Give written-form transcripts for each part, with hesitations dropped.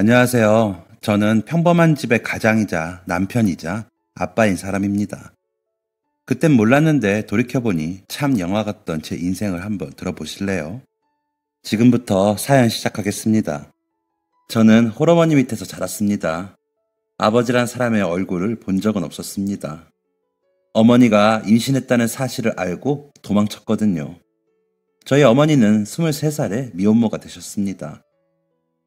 안녕하세요. 저는 평범한 집의 가장이자 남편이자 아빠인 사람입니다. 그땐 몰랐는데 돌이켜보니 참 영화 같던 제 인생을 한번 들어보실래요? 지금부터 사연 시작하겠습니다. 저는 홀어머니 밑에서 자랐습니다. 아버지란 사람의 얼굴을 본 적은 없었습니다. 어머니가 임신했다는 사실을 알고 도망쳤거든요. 저희 어머니는 23살에 미혼모가 되셨습니다.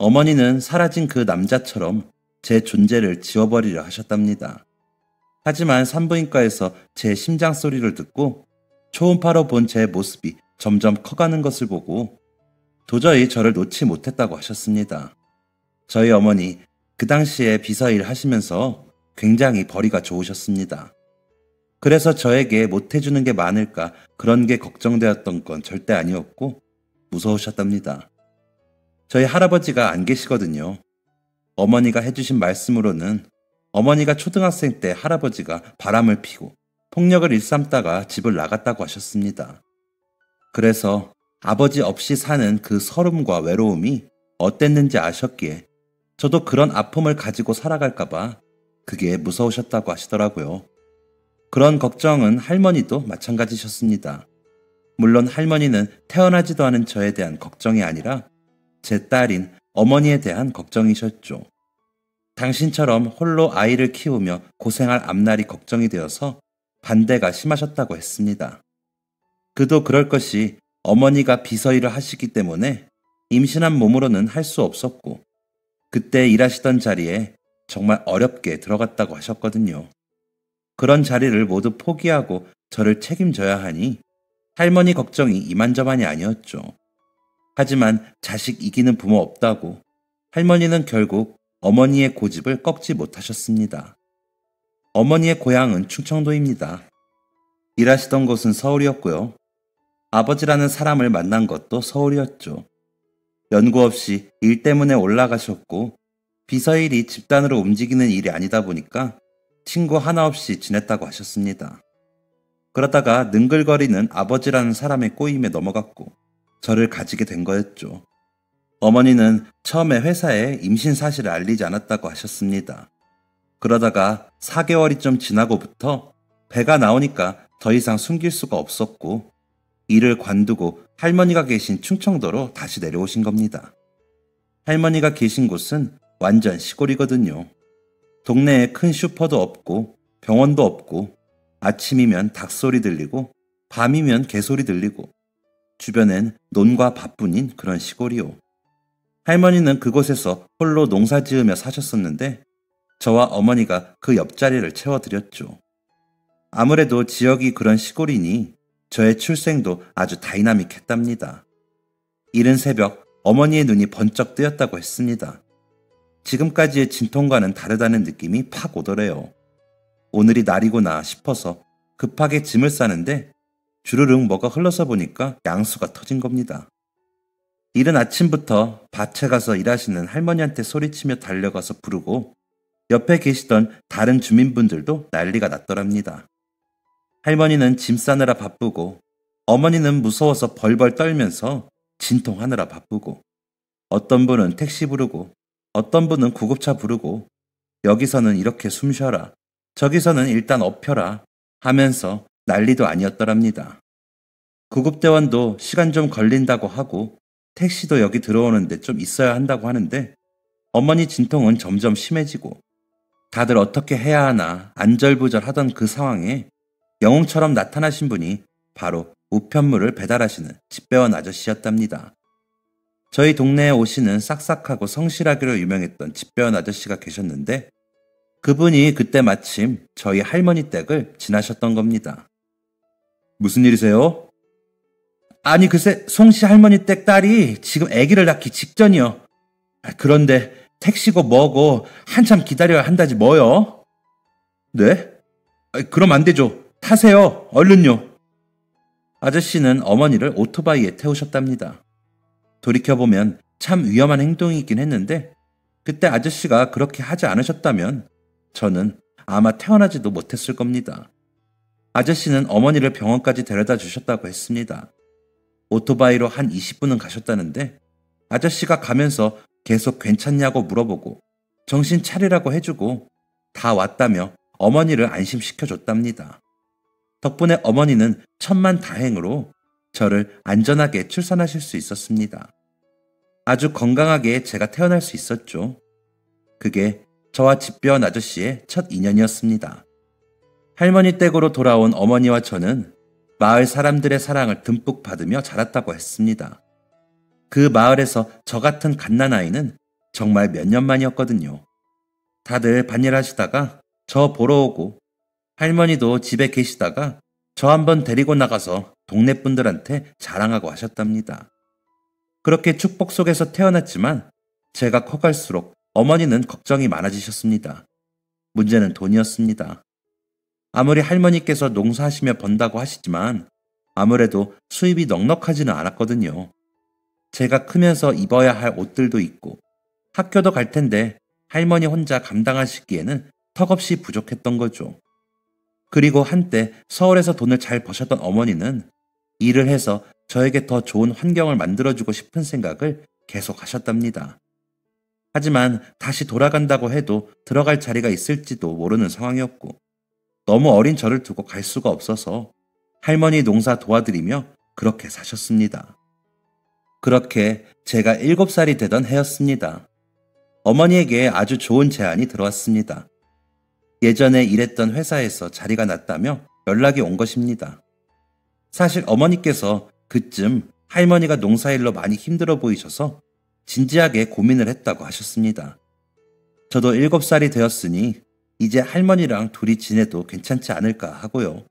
어머니는 사라진 그 남자처럼 제 존재를 지워버리려 하셨답니다. 하지만 산부인과에서 제 심장 소리를 듣고 초음파로 본 제 모습이 점점 커가는 것을 보고 도저히 저를 놓지 못했다고 하셨습니다. 저희 어머니 그 당시에 비서일 하시면서 굉장히 벌이가 좋으셨습니다. 그래서 저에게 못해주는 게 많을까 그런 게 걱정되었던 건 절대 아니었고 무서우셨답니다. 저희 할아버지가 안 계시거든요. 어머니가 해주신 말씀으로는 어머니가 초등학생 때 할아버지가 바람을 피고 폭력을 일삼다가 집을 나갔다고 하셨습니다. 그래서 아버지 없이 사는 그 서름과 외로움이 어땠는지 아셨기에 저도 그런 아픔을 가지고 살아갈까봐 그게 무서우셨다고 하시더라고요. 그런 걱정은 할머니도 마찬가지셨습니다. 물론 할머니는 태어나지도 않은 저에 대한 걱정이 아니라 제 딸인 어머니에 대한 걱정이셨죠. 당신처럼 홀로 아이를 키우며 고생할 앞날이 걱정이 되어서 반대가 심하셨다고 했습니다. 그도 그럴 것이 어머니가 비서일을 하시기 때문에 임신한 몸으로는 할 수 없었고 그때 일하시던 자리에 정말 어렵게 들어갔다고 하셨거든요. 그런 자리를 모두 포기하고 저를 책임져야 하니 할머니 걱정이 이만저만이 아니었죠. 하지만 자식 이기는 부모 없다고 할머니는 결국 어머니의 고집을 꺾지 못하셨습니다. 어머니의 고향은 충청도입니다. 일하시던 곳은 서울이었고요. 아버지라는 사람을 만난 것도 서울이었죠. 연고 없이 일 때문에 올라가셨고 비서일이 집단으로 움직이는 일이 아니다 보니까 친구 하나 없이 지냈다고 하셨습니다. 그러다가 능글거리는 아버지라는 사람의 꼬임에 넘어갔고 저를 가지게 된 거였죠. 어머니는 처음에 회사에 임신 사실을 알리지 않았다고 하셨습니다. 그러다가 4개월이 좀 지나고부터 배가 나오니까 더 이상 숨길 수가 없었고 일을 관두고 할머니가 계신 충청도로 다시 내려오신 겁니다. 할머니가 계신 곳은 완전 시골이거든요. 동네에 큰 슈퍼도 없고 병원도 없고 아침이면 닭소리 들리고 밤이면 개소리 들리고 주변엔 논과 밭뿐인 그런 시골이요. 할머니는 그곳에서 홀로 농사 지으며 사셨었는데 저와 어머니가 그 옆자리를 채워드렸죠. 아무래도 지역이 그런 시골이니 저의 출생도 아주 다이나믹했답니다. 이른 새벽 어머니의 눈이 번쩍 뜨였다고 했습니다. 지금까지의 진통과는 다르다는 느낌이 팍 오더래요. 오늘이 날이구나 싶어서 급하게 짐을 싸는데 주르륵 뭐가 흘러서 보니까 양수가 터진 겁니다. 이른 아침부터 밭에 가서 일하시는 할머니한테 소리치며 달려가서 부르고 옆에 계시던 다른 주민분들도 난리가 났더랍니다. 할머니는 짐 싸느라 바쁘고 어머니는 무서워서 벌벌 떨면서 진통하느라 바쁘고 어떤 분은 택시 부르고 어떤 분은 구급차 부르고 여기서는 이렇게 숨 쉬어라 저기서는 일단 엎혀라 하면서 난리도 아니었더랍니다. 구급대원도 시간 좀 걸린다고 하고 택시도 여기 들어오는데 좀 있어야 한다고 하는데 어머니 진통은 점점 심해지고 다들 어떻게 해야 하나 안절부절 하던 그 상황에 영웅처럼 나타나신 분이 바로 우편물을 배달하시는 집배원 아저씨였답니다. 저희 동네에 오시는 싹싹하고 성실하기로 유명했던 집배원 아저씨가 계셨는데 그분이 그때 마침 저희 할머니 댁을 지나셨던 겁니다. 무슨 일이세요? 아니 글쎄 송씨 할머니 댁 딸이 지금 아기를 낳기 직전이요. 그런데 택시고 뭐고 한참 기다려야 한다지 뭐요? 네? 그럼 안 되죠. 타세요. 얼른요. 아저씨는 어머니를 오토바이에 태우셨답니다. 돌이켜보면 참 위험한 행동이긴 했는데 그때 아저씨가 그렇게 하지 않으셨다면 저는 아마 태어나지도 못했을 겁니다. 아저씨는 어머니를 병원까지 데려다 주셨다고 했습니다. 오토바이로 한 20분은 가셨다는데 아저씨가 가면서 계속 괜찮냐고 물어보고 정신 차리라고 해주고 다 왔다며 어머니를 안심시켜줬답니다. 덕분에 어머니는 천만다행으로 저를 안전하게 출산하실 수 있었습니다. 아주 건강하게 제가 태어날 수 있었죠. 그게 저와 집배원 아저씨의 첫 인연이었습니다. 할머니 댁으로 돌아온 어머니와 저는 마을 사람들의 사랑을 듬뿍 받으며 자랐다고 했습니다. 그 마을에서 저 같은 갓난아이는 정말 몇 년 만이었거든요. 다들 밭일 하시다가 저 보러 오고 할머니도 집에 계시다가 저 한번 데리고 나가서 동네 분들한테 자랑하고 하셨답니다. 그렇게 축복 속에서 태어났지만 제가 커갈수록 어머니는 걱정이 많아지셨습니다. 문제는 돈이었습니다. 아무리 할머니께서 농사하시며 번다고 하시지만 아무래도 수입이 넉넉하지는 않았거든요. 제가 크면서 입어야 할 옷들도 있고 학교도 갈 텐데 할머니 혼자 감당하시기에는 턱없이 부족했던 거죠. 그리고 한때 서울에서 돈을 잘 버셨던 어머니는 일을 해서 저에게 더 좋은 환경을 만들어주고 싶은 생각을 계속 하셨답니다. 하지만 다시 돌아간다고 해도 들어갈 자리가 있을지도 모르는 상황이었고 너무 어린 저를 두고 갈 수가 없어서 할머니 농사 도와드리며 그렇게 사셨습니다. 그렇게 제가 7살이 되던 해였습니다. 어머니에게 아주 좋은 제안이 들어왔습니다. 예전에 일했던 회사에서 자리가 났다며 연락이 온 것입니다. 사실 어머니께서 그쯤 할머니가 농사일로 많이 힘들어 보이셔서 진지하게 고민을 했다고 하셨습니다. 저도 7살이 되었으니 이제 할머니랑 둘이 지내도 괜찮지 않을까 하고요.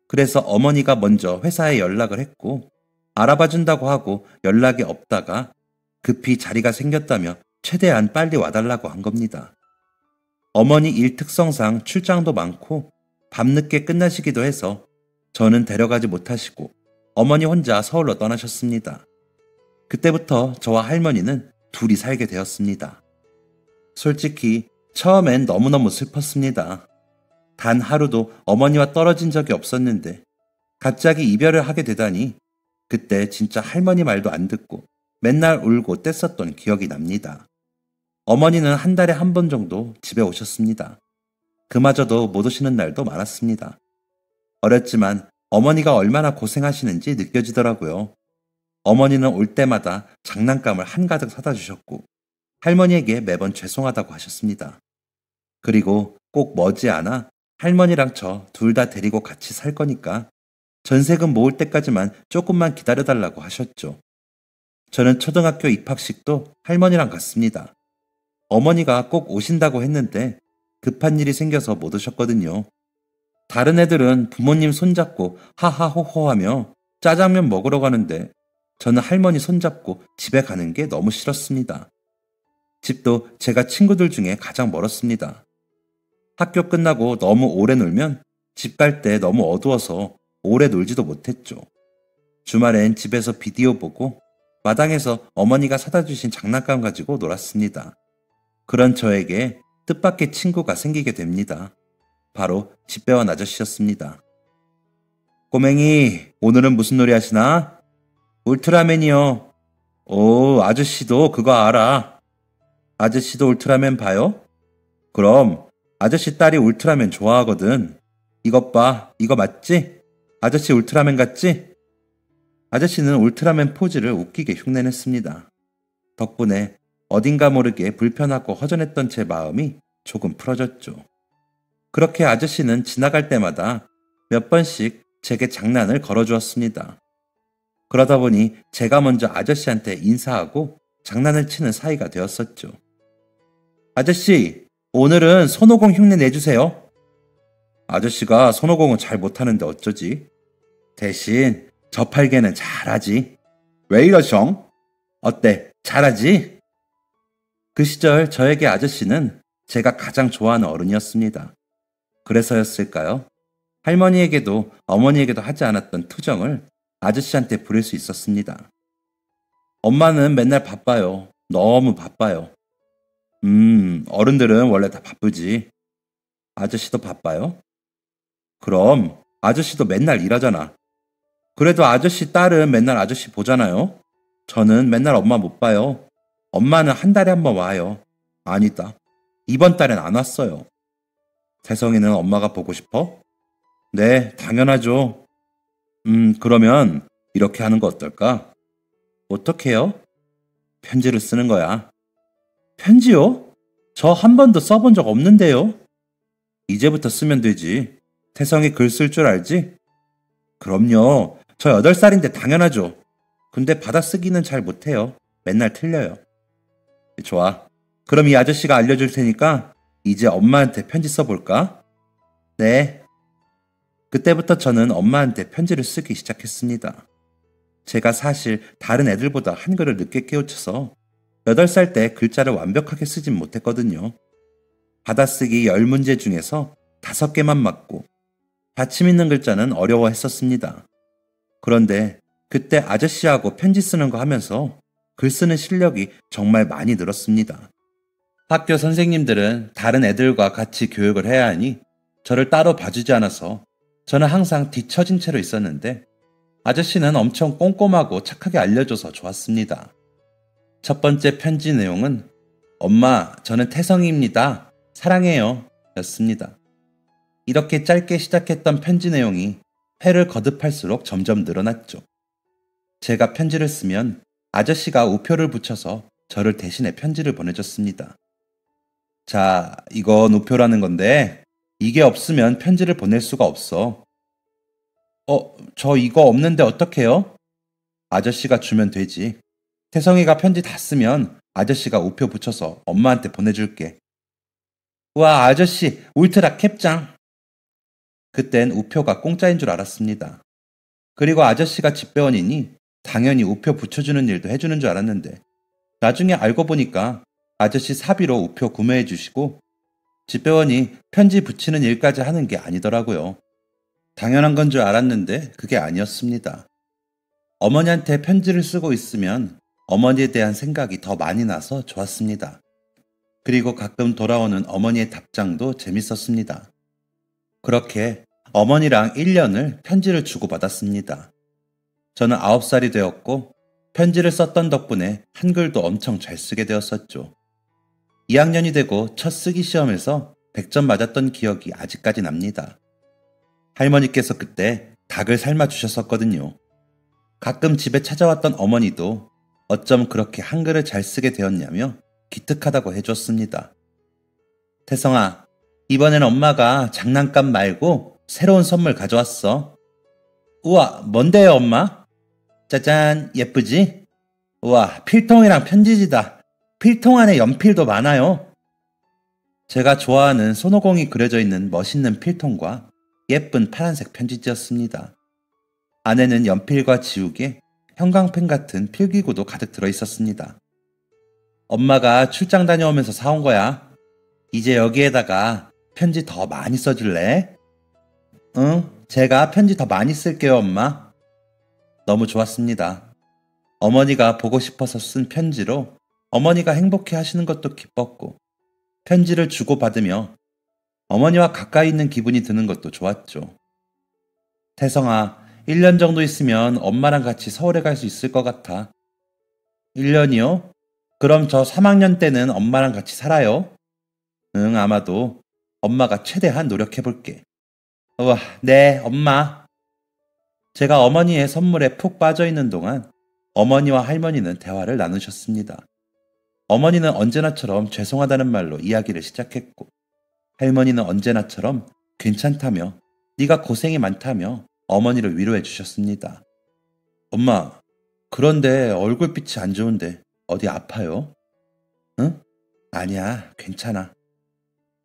그래서 어머니가 먼저 회사에 연락을 했고 알아봐준다고 하고 연락이 없다가 급히 자리가 생겼다며 최대한 빨리 와달라고 한 겁니다. 어머니 일 특성상 출장도 많고 밤늦게 끝나시기도 해서 저는 데려가지 못하시고 어머니 혼자 서울로 떠나셨습니다. 그때부터 저와 할머니는 둘이 살게 되었습니다. 솔직히 처음엔 너무너무 슬펐습니다. 단 하루도 어머니와 떨어진 적이 없었는데 갑자기 이별을 하게 되다니 그때 진짜 할머니 말도 안 듣고 맨날 울고 뗐었던 기억이 납니다. 어머니는 한 달에 한 번 정도 집에 오셨습니다. 그마저도 못 오시는 날도 많았습니다. 어렸지만 어머니가 얼마나 고생하시는지 느껴지더라고요. 어머니는 올 때마다 장난감을 한가득 사다 주셨고 할머니에게 매번 죄송하다고 하셨습니다. 그리고 꼭 머지않아 할머니랑 저 둘 다 데리고 같이 살 거니까 전세금 모을 때까지만 조금만 기다려달라고 하셨죠. 저는 초등학교 입학식도 할머니랑 갔습니다. 어머니가 꼭 오신다고 했는데 급한 일이 생겨서 못 오셨거든요. 다른 애들은 부모님 손잡고 하하호호하며 짜장면 먹으러 가는데 저는 할머니 손잡고 집에 가는 게 너무 싫었습니다. 집도 제가 친구들 중에 가장 멀었습니다. 학교 끝나고 너무 오래 놀면 집 갈 때 너무 어두워서 오래 놀지도 못했죠. 주말엔 집에서 비디오 보고 마당에서 어머니가 사다 주신 장난감 가지고 놀았습니다. 그런 저에게 뜻밖의 친구가 생기게 됩니다. 바로 집배원 아저씨였습니다. 꼬맹이, 오늘은 무슨 놀이 하시나? 울트라맨이요. 오, 아저씨도 그거 알아. 아저씨도 울트라맨 봐요? 그럼 아저씨 딸이 울트라맨 좋아하거든. 이것 봐, 이거 맞지? 아저씨 울트라맨 같지? 아저씨는 울트라맨 포즈를 웃기게 흉내냈습니다. 덕분에 어딘가 모르게 불편하고 허전했던 제 마음이 조금 풀어졌죠. 그렇게 아저씨는 지나갈 때마다 몇 번씩 제게 장난을 걸어주었습니다. 그러다 보니 제가 먼저 아저씨한테 인사하고 장난을 치는 사이가 되었었죠. 아저씨, 오늘은 손오공 흉내 내주세요. 아저씨가 손오공은 잘 못하는데 어쩌지? 대신 저팔계는 잘하지. 왜 이러셩? 어때? 잘하지? 그 시절 저에게 아저씨는 제가 가장 좋아하는 어른이었습니다. 그래서였을까요? 할머니에게도 어머니에게도 하지 않았던 투정을 아저씨한테 부릴 수 있었습니다. 엄마는 맨날 바빠요. 너무 바빠요. 어른들은 원래 다 바쁘지. 아저씨도 바빠요? 그럼 아저씨도 맨날 일하잖아. 그래도 아저씨 딸은 맨날 아저씨 보잖아요. 저는 맨날 엄마 못 봐요. 엄마는 한 달에 한 번 와요. 아니다. 이번 달엔 안 왔어요. 태성이는 엄마가 보고 싶어? 네, 당연하죠. 그러면 이렇게 하는 거 어떨까? 어떻게요? 편지를 쓰는 거야. 편지요? 저 한 번도 써본 적 없는데요. 이제부터 쓰면 되지. 태성이 글 쓸 줄 알지? 그럼요. 저 8살인데 당연하죠. 근데 받아쓰기는 잘 못해요. 맨날 틀려요. 좋아. 그럼 이 아저씨가 알려줄 테니까 이제 엄마한테 편지 써볼까? 네. 그때부터 저는 엄마한테 편지를 쓰기 시작했습니다. 제가 사실 다른 애들보다 한글을 늦게 깨우쳐서 8살 때 글자를 완벽하게 쓰진 못했거든요. 받아쓰기 10문제 중에서 5개만 맞고 받침 있는 글자는 어려워했었습니다. 그런데 그때 아저씨하고 편지 쓰는 거 하면서 글 쓰는 실력이 정말 많이 늘었습니다. 학교 선생님들은 다른 애들과 같이 교육을 해야 하니 저를 따로 봐주지 않아서 저는 항상 뒤처진 채로 있었는데 아저씨는 엄청 꼼꼼하고 착하게 알려줘서 좋았습니다. 첫 번째 편지 내용은 엄마, 저는 태성이입니다. 사랑해요. 였습니다. 이렇게 짧게 시작했던 편지 내용이 회를 거듭할수록 점점 늘어났죠. 제가 편지를 쓰면 아저씨가 우표를 붙여서 저를 대신해 편지를 보내줬습니다. 자, 이건 우표라는 건데 이게 없으면 편지를 보낼 수가 없어. 저 이거 없는데 어떡해요? 아저씨가 주면 되지. 태성이가 편지 다 쓰면 아저씨가 우표 붙여서 엄마한테 보내줄게. 우와, 아저씨, 울트라 캡짱. 그땐 우표가 공짜인 줄 알았습니다. 그리고 아저씨가 집배원이니 당연히 우표 붙여주는 일도 해주는 줄 알았는데 나중에 알고 보니까 아저씨 사비로 우표 구매해 주시고 집배원이 편지 붙이는 일까지 하는 게 아니더라고요. 당연한 건 줄 알았는데 그게 아니었습니다. 어머니한테 편지를 쓰고 있으면 어머니에 대한 생각이 더 많이 나서 좋았습니다. 그리고 가끔 돌아오는 어머니의 답장도 재밌었습니다. 그렇게 어머니랑 1년을 편지를 주고받았습니다. 저는 9살이 되었고 편지를 썼던 덕분에 한글도 엄청 잘 쓰게 되었었죠. 2학년이 되고 첫 쓰기 시험에서 100점 맞았던 기억이 아직까지 납니다. 할머니께서 그때 닭을 삶아 주셨었거든요. 가끔 집에 찾아왔던 어머니도 어쩜 그렇게 한글을 잘 쓰게 되었냐며 기특하다고 해줬습니다. 태성아, 이번엔 엄마가 장난감 말고 새로운 선물 가져왔어. 우와, 뭔데요, 엄마? 짜잔, 예쁘지? 우와, 필통이랑 편지지다. 필통 안에 연필도 많아요. 제가 좋아하는 손오공이 그려져 있는 멋있는 필통과 예쁜 파란색 편지지였습니다. 안에는 연필과 지우개, 형광펜 같은 필기구도 가득 들어있었습니다. 엄마가 출장 다녀오면서 사온 거야. 이제 여기에다가 편지 더 많이 써줄래? 응, 제가 편지 더 많이 쓸게요, 엄마. 너무 좋았습니다. 어머니가 보고 싶어서 쓴 편지로 어머니가 행복해 하시는 것도 기뻤고, 편지를 주고받으며 어머니와 가까이 있는 기분이 드는 것도 좋았죠. 태성아, 1년 정도 있으면 엄마랑 같이 서울에 갈 수 있을 것 같아. 1년이요? 그럼 저 3학년 때는 엄마랑 같이 살아요? 응, 아마도 엄마가 최대한 노력해볼게. 우와, 네, 엄마. 제가 어머니의 선물에 푹 빠져있는 동안 어머니와 할머니는 대화를 나누셨습니다. 어머니는 언제나처럼 죄송하다는 말로 이야기를 시작했고 할머니는 언제나처럼 괜찮다며 네가 고생이 많다며 어머니를 위로해 주셨습니다. 엄마, 그런데 얼굴빛이 안 좋은데 어디 아파요? 응? 아니야, 괜찮아.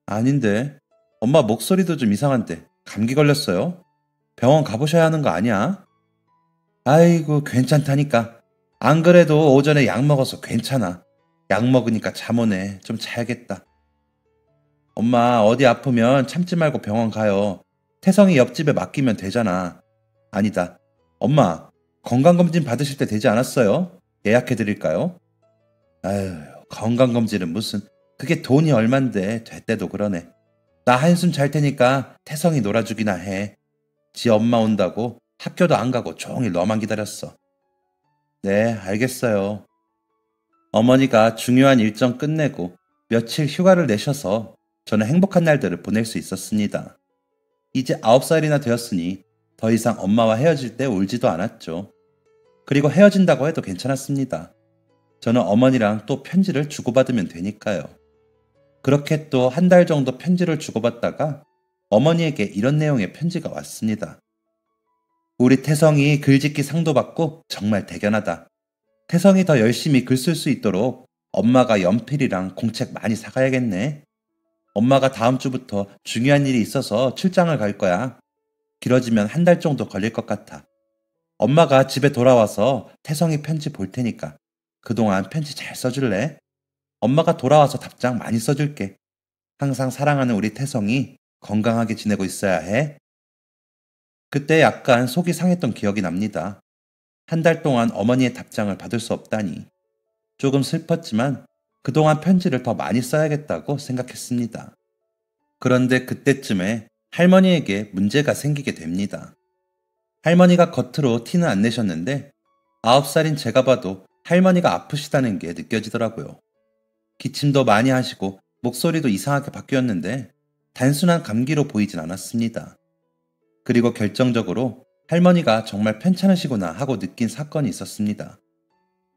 아닌데, 엄마 목소리도 좀 이상한데 감기 걸렸어요? 병원 가보셔야 하는 거 아니야? 아이고, 괜찮다니까. 안 그래도 오전에 약 먹어서 괜찮아. 약 먹으니까 잠 오네. 좀 자야겠다. 엄마, 어디 아프면 참지 말고 병원 가요. 태성이 옆집에 맡기면 되잖아. 아니다. 엄마, 건강검진 받으실 때 되지 않았어요? 예약해 드릴까요? 아유, 건강검진은 무슨. 그게 돈이 얼만데 됐대도 그러네. 나 한숨 잘 테니까 태성이 놀아주기나 해. 지 엄마 온다고 학교도 안 가고 종일 너만 기다렸어. 네, 알겠어요. 어머니가 중요한 일정 끝내고 며칠 휴가를 내셔서 저는 행복한 날들을 보낼 수 있었습니다. 이제 9살이나 되었으니 더 이상 엄마와 헤어질 때 울지도 않았죠. 그리고 헤어진다고 해도 괜찮았습니다. 저는 어머니랑 또 편지를 주고받으면 되니까요. 그렇게 또 한 달 정도 편지를 주고받다가 어머니에게 이런 내용의 편지가 왔습니다. 우리 태성이 글짓기 상도 받고 정말 대견하다. 태성이 더 열심히 글 쓸 수 있도록 엄마가 연필이랑 공책 많이 사가야겠네. 엄마가 다음 주부터 중요한 일이 있어서 출장을 갈 거야. 길어지면 한 달 정도 걸릴 것 같아. 엄마가 집에 돌아와서 태성이 편지 볼 테니까 그동안 편지 잘 써줄래? 엄마가 돌아와서 답장 많이 써줄게. 항상 사랑하는 우리 태성이 건강하게 지내고 있어야 해. 그때 약간 속이 상했던 기억이 납니다. 한 달 동안 어머니의 답장을 받을 수 없다니. 조금 슬펐지만 그동안 편지를 더 많이 써야겠다고 생각했습니다. 그런데 그때쯤에 할머니에게 문제가 생기게 됩니다. 할머니가 겉으로 티는 안 내셨는데 9살인 제가 봐도 할머니가 아프시다는 게 느껴지더라고요. 기침도 많이 하시고 목소리도 이상하게 바뀌었는데 단순한 감기로 보이진 않았습니다. 그리고 결정적으로 할머니가 정말 편찮으시구나 하고 느낀 사건이 있었습니다.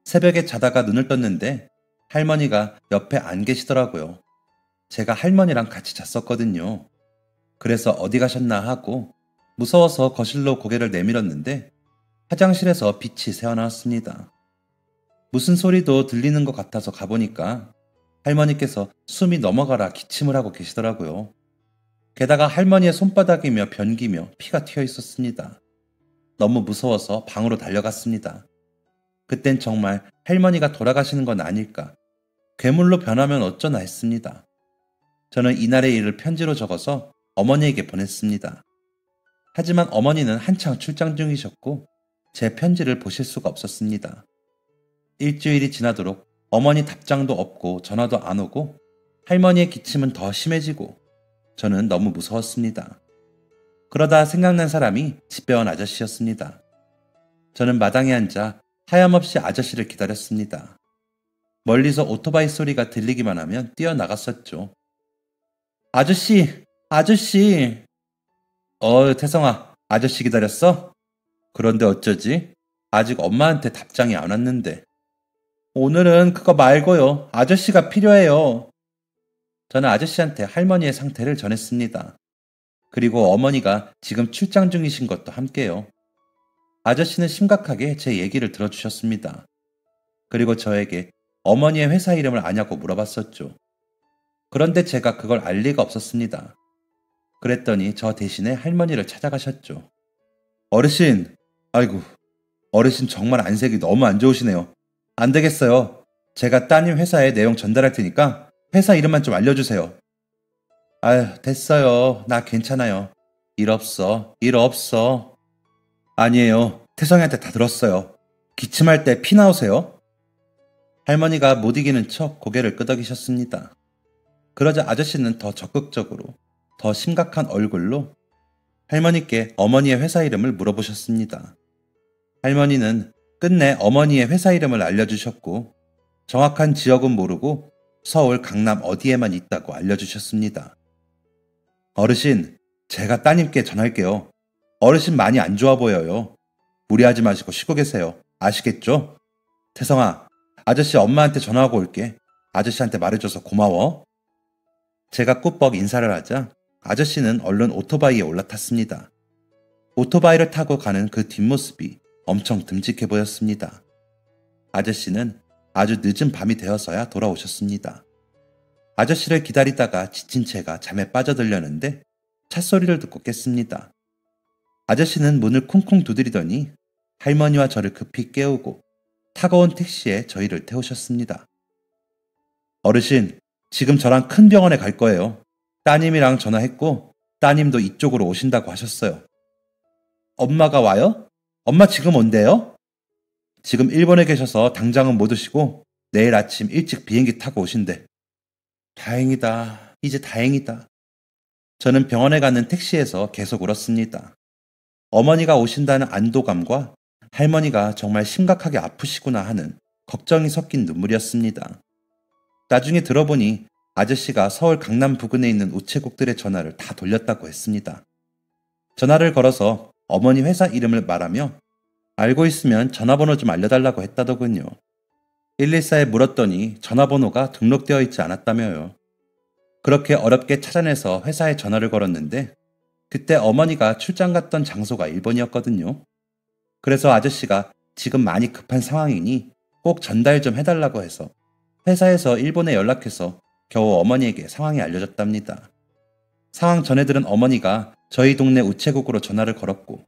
새벽에 자다가 눈을 떴는데 할머니가 옆에 안 계시더라고요. 제가 할머니랑 같이 잤었거든요. 그래서 어디 가셨나 하고 무서워서 거실로 고개를 내밀었는데 화장실에서 빛이 새어나왔습니다. 무슨 소리도 들리는 것 같아서 가보니까 할머니께서 숨이 넘어가라 기침을 하고 계시더라고요. 게다가 할머니의 손바닥이며 변기며 피가 튀어 있었습니다. 너무 무서워서 방으로 달려갔습니다. 그땐 정말 할머니가 돌아가시는 건 아닐까, 괴물로 변하면 어쩌나 했습니다. 저는 이날의 일을 편지로 적어서 어머니에게 보냈습니다. 하지만 어머니는 한창 출장 중이셨고 제 편지를 보실 수가 없었습니다. 일주일이 지나도록 어머니 답장도 없고 전화도 안 오고 할머니의 기침은 더 심해지고 저는 너무 무서웠습니다. 그러다 생각난 사람이 집배원 아저씨였습니다. 저는 마당에 앉아 하염없이 아저씨를 기다렸습니다. 멀리서 오토바이 소리가 들리기만 하면 뛰어나갔었죠. 아저씨! 아저씨! 태성아, 아저씨 기다렸어? 그런데 어쩌지? 아직 엄마한테 답장이 안 왔는데. 오늘은 그거 말고요. 아저씨가 필요해요. 저는 아저씨한테 할머니의 상태를 전했습니다. 그리고 어머니가 지금 출장 중이신 것도 함께요. 아저씨는 심각하게 제 얘기를 들어주셨습니다. 그리고 저에게 어머니의 회사 이름을 아냐고 물어봤었죠. 그런데 제가 그걸 알 리가 없었습니다. 그랬더니 저 대신에 할머니를 찾아가셨죠. 어르신, 아이고, 어르신 정말 안색이 너무 안 좋으시네요. 안 되겠어요. 제가 따님 회사에 내용 전달할 테니까 회사 이름만 좀 알려주세요. 아유, 됐어요. 나 괜찮아요. 일 없어. 일 없어. 아니에요. 태성이한테 다 들었어요. 기침할 때 피 나오세요? 할머니가 못 이기는 척 고개를 끄덕이셨습니다. 그러자 아저씨는 더 적극적으로, 더 심각한 얼굴로 할머니께 어머니의 회사 이름을 물어보셨습니다. 할머니는 끝내 어머니의 회사 이름을 알려주셨고 정확한 지역은 모르고 서울 강남 어디에만 있다고 알려주셨습니다. 어르신, 제가 따님께 전할게요. 어르신 많이 안 좋아 보여요. 무리하지 마시고 쉬고 계세요. 아시겠죠? 태성아, 아저씨 엄마한테 전화하고 올게. 아저씨한테 말해줘서 고마워. 제가 꾸벅 인사를 하자 아저씨는 얼른 오토바이에 올라탔습니다. 오토바이를 타고 가는 그 뒷모습이 엄청 듬직해 보였습니다. 아저씨는 아주 늦은 밤이 되어서야 돌아오셨습니다. 아저씨를 기다리다가 지친 채가 잠에 빠져들려는데 찻소리를 듣고 깼습니다. 아저씨는 문을 쿵쿵 두드리더니 할머니와 저를 급히 깨우고 타고 온 택시에 저희를 태우셨습니다. 어르신, 지금 저랑 큰 병원에 갈 거예요. 따님이랑 전화했고 따님도 이쪽으로 오신다고 하셨어요. 엄마가 와요? 엄마 지금 온대요? 지금 일본에 계셔서 당장은 못 오시고 내일 아침 일찍 비행기 타고 오신대. 다행이다. 이제 다행이다. 저는 병원에 가는 택시에서 계속 울었습니다. 어머니가 오신다는 안도감과 할머니가 정말 심각하게 아프시구나 하는 걱정이 섞인 눈물이었습니다. 나중에 들어보니 아저씨가 서울 강남 부근에 있는 우체국들의 전화를 다 돌렸다고 했습니다. 전화를 걸어서 어머니 회사 이름을 말하며 알고 있으면 전화번호 좀 알려달라고 했다더군요. 114에 물었더니 전화번호가 등록되어 있지 않았다며요. 그렇게 어렵게 찾아내서 회사에 전화를 걸었는데 그때 어머니가 출장 갔던 장소가 일본이었거든요. 그래서 아저씨가 지금 많이 급한 상황이니 꼭 전달 좀 해달라고 해서 회사에서 일본에 연락해서 겨우 어머니에게 상황이 알려졌답니다. 상황 전해 들은 어머니가 저희 동네 우체국으로 전화를 걸었고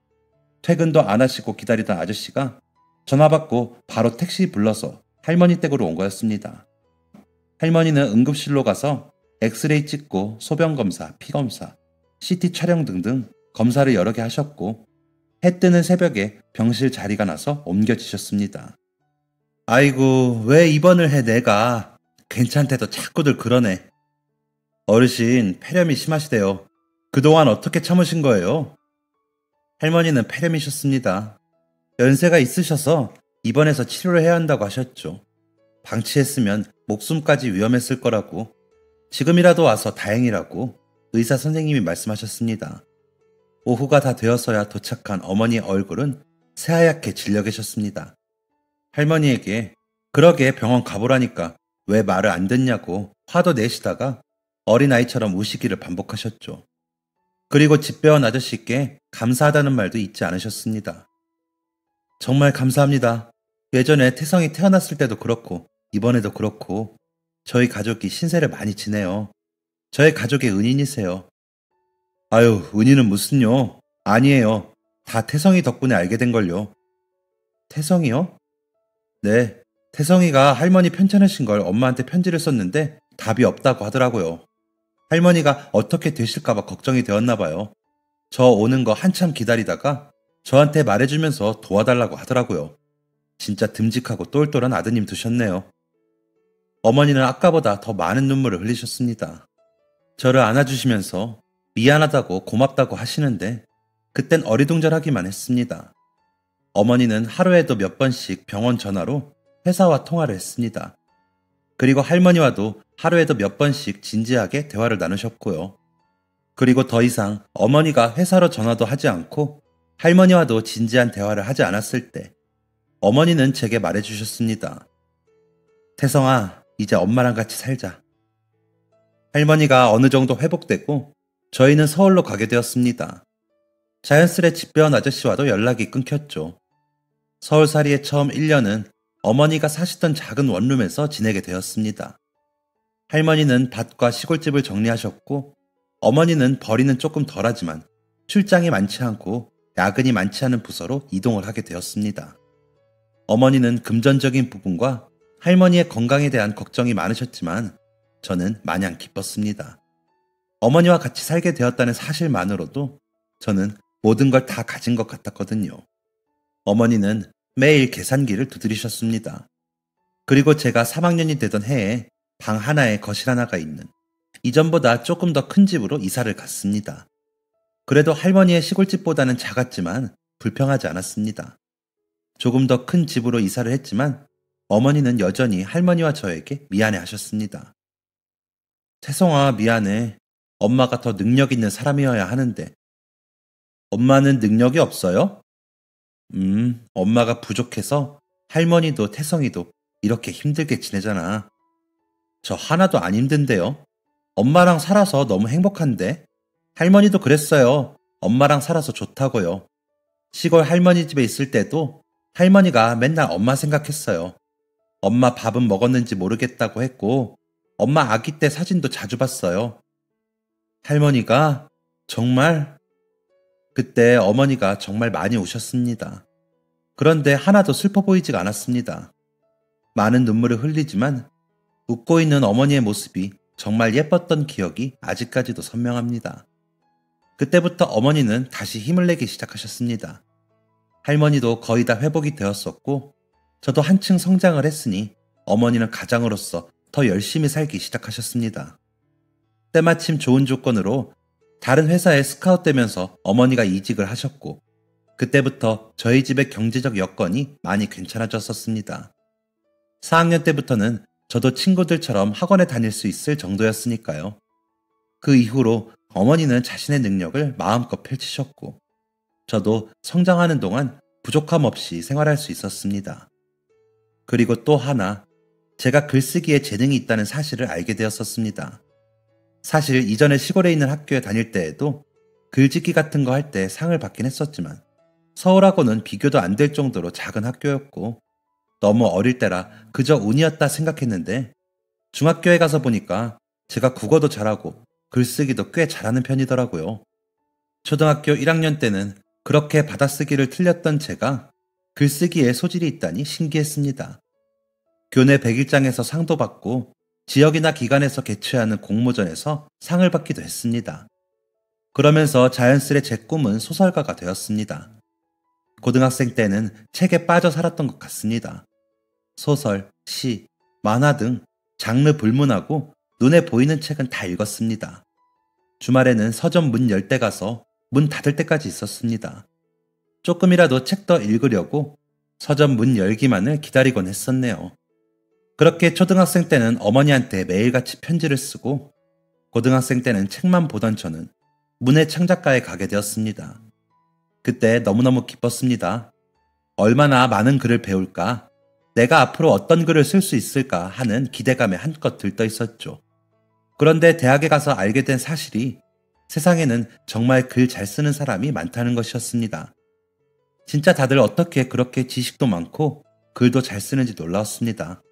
퇴근도 안 하시고 기다리던 아저씨가 전화 받고 바로 택시 불러서 할머니 댁으로 온 거였습니다. 할머니는 응급실로 가서 엑스레이 찍고 소변검사, 피검사, CT 촬영 등등 검사를 여러 개 하셨고 해 뜨는 새벽에 병실 자리가 나서 옮겨지셨습니다. 아이고 왜 입원을 해 내가. 괜찮대도 자꾸들 그러네. 어르신 폐렴이 심하시대요. 그동안 어떻게 참으신 거예요? 할머니는 폐렴이셨습니다. 연세가 있으셔서 입원해서 치료를 해야 한다고 하셨죠. 방치했으면 목숨까지 위험했을 거라고. 지금이라도 와서 다행이라고 의사 선생님이 말씀하셨습니다. 오후가 다 되어서야 도착한 어머니의 얼굴은 새하얗게 질려 계셨습니다. 할머니에게 그러게 병원 가보라니까 왜 말을 안 듣냐고 화도 내시다가 어린아이처럼 우시기를 반복하셨죠. 그리고 집배원 아저씨께 감사하다는 말도 잊지 않으셨습니다. 정말 감사합니다. 예전에 태성이 태어났을 때도 그렇고 이번에도 그렇고 저희 가족이 신세를 많이 지내요. 저의 가족의 은인이세요. 아유, 은인은 무슨요? 아니에요. 다 태성이 덕분에 알게 된걸요. 태성이요? 네, 태성이가 할머니 편찮으신 걸 엄마한테 편지를 썼는데 답이 없다고 하더라고요. 할머니가 어떻게 되실까봐 걱정이 되었나 봐요. 저 오는 거 한참 기다리다가 저한테 말해주면서 도와달라고 하더라고요. 진짜 듬직하고 똘똘한 아드님 두셨네요. 어머니는 아까보다 더 많은 눈물을 흘리셨습니다. 저를 안아주시면서 미안하다고 고맙다고 하시는데 그땐 어리둥절하기만 했습니다. 어머니는 하루에도 몇 번씩 병원 전화로 회사와 통화를 했습니다. 그리고 할머니와도 하루에도 몇 번씩 진지하게 대화를 나누셨고요. 그리고 더 이상 어머니가 회사로 전화도 하지 않고 할머니와도 진지한 대화를 하지 않았을 때 어머니는 제게 말해주셨습니다. 태성아, 이제 엄마랑 같이 살자. 할머니가 어느 정도 회복되고 저희는 서울로 가게 되었습니다. 자연스레 집배원 아저씨와도 연락이 끊겼죠. 서울살이의 처음 1년은 어머니가 사시던 작은 원룸에서 지내게 되었습니다. 할머니는 밭과 시골집을 정리하셨고 어머니는 벌이는 조금 덜하지만 출장이 많지 않고 야근이 많지 않은 부서로 이동을 하게 되었습니다. 어머니는 금전적인 부분과 할머니의 건강에 대한 걱정이 많으셨지만 저는 마냥 기뻤습니다. 어머니와 같이 살게 되었다는 사실만으로도 저는 모든 걸 다 가진 것 같았거든요. 어머니는 매일 계산기를 두드리셨습니다. 그리고 제가 3학년이 되던 해에 방 하나에 거실 하나가 있는 이전보다 조금 더 큰 집으로 이사를 갔습니다. 그래도 할머니의 시골집보다는 작았지만 불평하지 않았습니다. 조금 더 큰 집으로 이사를 했지만 어머니는 여전히 할머니와 저에게 미안해 하셨습니다. 태성아, 미안해. 엄마가 더 능력 있는 사람이어야 하는데. 엄마는 능력이 없어요? 엄마가 부족해서 할머니도 태성이도 이렇게 힘들게 지내잖아. 저 하나도 안 힘든데요. 엄마랑 살아서 너무 행복한데. 할머니도 그랬어요. 엄마랑 살아서 좋다고요. 시골 할머니 집에 있을 때도 할머니가 맨날 엄마 생각했어요. 엄마 밥은 먹었는지 모르겠다고 했고 엄마 아기 때 사진도 자주 봤어요. 할머니가 정말 그때 어머니가 정말 많이 우셨습니다. 그런데 하나도 슬퍼 보이지가 않았습니다. 많은 눈물을 흘리지만 웃고 있는 어머니의 모습이 정말 예뻤던 기억이 아직까지도 선명합니다. 그때부터 어머니는 다시 힘을 내기 시작하셨습니다. 할머니도 거의 다 회복이 되었었고 저도 한층 성장을 했으니 어머니는 가장으로서 더 열심히 살기 시작하셨습니다. 때마침 좋은 조건으로 다른 회사에 스카웃되면서 어머니가 이직을 하셨고 그때부터 저희 집의 경제적 여건이 많이 괜찮아졌었습니다. 4학년 때부터는 저도 친구들처럼 학원에 다닐 수 있을 정도였으니까요. 그 이후로 어머니는 자신의 능력을 마음껏 펼치셨고, 저도 성장하는 동안 부족함 없이 생활할 수 있었습니다. 그리고 또 하나, 제가 글쓰기에 재능이 있다는 사실을 알게 되었었습니다. 사실 이전에 시골에 있는 학교에 다닐 때에도 글짓기 같은 거 할 때 상을 받긴 했었지만 서울하고는 비교도 안 될 정도로 작은 학교였고 너무 어릴 때라 그저 운이었다 생각했는데 중학교에 가서 보니까 제가 국어도 잘하고 글쓰기도 꽤 잘하는 편이더라고요. 초등학교 1학년 때는 그렇게 받아쓰기를 틀렸던 제가 글쓰기에 소질이 있다니 신기했습니다. 교내 100일장에서 상도 받고 지역이나 기관에서 개최하는 공모전에서 상을 받기도 했습니다. 그러면서 자연스레 제 꿈은 소설가가 되었습니다. 고등학생 때는 책에 빠져 살았던 것 같습니다. 소설, 시, 만화 등 장르 불문하고 눈에 보이는 책은 다 읽었습니다. 주말에는 서점 문 열 때 가서 문 닫을 때까지 있었습니다. 조금이라도 책 더 읽으려고 서점 문 열기만을 기다리곤 했었네요. 그렇게 초등학생 때는 어머니한테 매일같이 편지를 쓰고 고등학생 때는 책만 보던 저는 문예 창작과에 가게 되었습니다. 그때 너무너무 기뻤습니다. 얼마나 많은 글을 배울까, 내가 앞으로 어떤 글을 쓸 수 있을까 하는 기대감에 한껏 들떠 있었죠. 그런데 대학에 가서 알게 된 사실이 세상에는 정말 글 잘 쓰는 사람이 많다는 것이었습니다. 진짜 다들 어떻게 그렇게 지식도 많고 글도 잘 쓰는지 놀라웠습니다.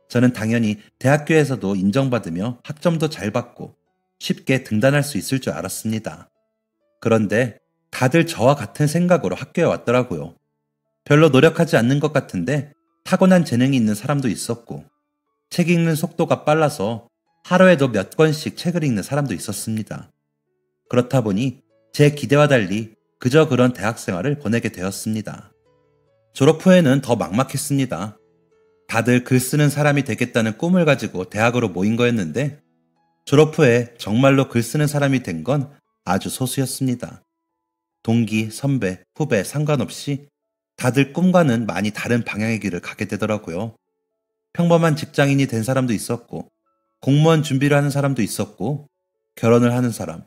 저는 당연히 대학교에서도 인정받으며 학점도 잘 받고 쉽게 등단할 수 있을 줄 알았습니다. 그런데 다들 저와 같은 생각으로 학교에 왔더라고요. 별로 노력하지 않는 것 같은데 타고난 재능이 있는 사람도 있었고 책 읽는 속도가 빨라서 하루에도 몇 권씩 책을 읽는 사람도 있었습니다. 그렇다 보니 제 기대와 달리 그저 그런 대학생활을 보내게 되었습니다. 졸업 후에는 더 막막했습니다. 다들 글 쓰는 사람이 되겠다는 꿈을 가지고 대학으로 모인 거였는데 졸업 후에 정말로 글 쓰는 사람이 된 건 아주 소수였습니다. 동기, 선배, 후배 상관없이 다들 꿈과는 많이 다른 방향의 길을 가게 되더라고요. 평범한 직장인이 된 사람도 있었고 공무원 준비를 하는 사람도 있었고 결혼을 하는 사람,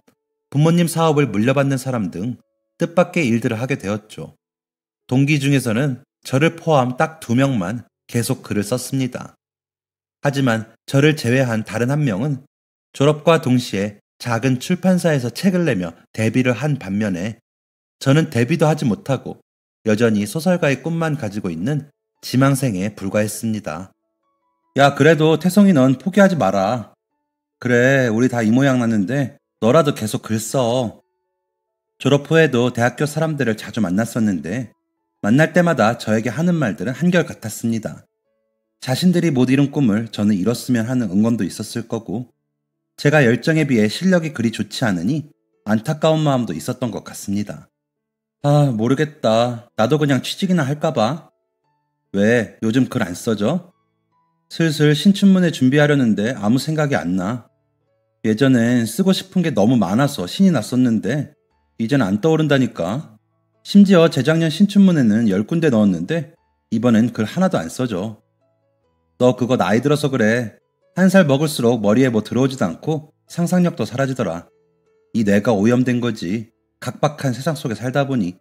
부모님 사업을 물려받는 사람 등 뜻밖의 일들을 하게 되었죠. 동기 중에서는 저를 포함 딱 2명만 계속 글을 썼습니다. 하지만 저를 제외한 다른 1명은 졸업과 동시에 작은 출판사에서 책을 내며 데뷔를 한 반면에 저는 데뷔도 하지 못하고 여전히 소설가의 꿈만 가지고 있는 지망생에 불과했습니다. 야, 그래도 태성이 넌 포기하지 마라. 그래, 우리 다 이 모양 났는데 너라도 계속 글 써. 졸업 후에도 대학교 사람들을 자주 만났었는데 만날 때마다 저에게 하는 말들은 한결같았습니다. 자신들이 못 이룬 꿈을 저는 이뤘으면 하는 응원도 있었을 거고 제가 열정에 비해 실력이 그리 좋지 않으니 안타까운 마음도 있었던 것 같습니다. 아, 모르겠다. 나도 그냥 취직이나 할까봐. 왜, 요즘 글 안 써져? 슬슬 신춘문예 준비하려는데 아무 생각이 안 나. 예전엔 쓰고 싶은 게 너무 많아서 신이 났었는데 이젠 안 떠오른다니까. 심지어 재작년 신춘문예는 10군데 넣었는데 이번엔 글 하나도 안 써져. 너 그거 나이 들어서 그래. 1살 먹을수록 머리에 뭐 들어오지도 않고 상상력도 사라지더라. 이 뇌가 오염된 거지. 각박한 세상 속에 살다 보니.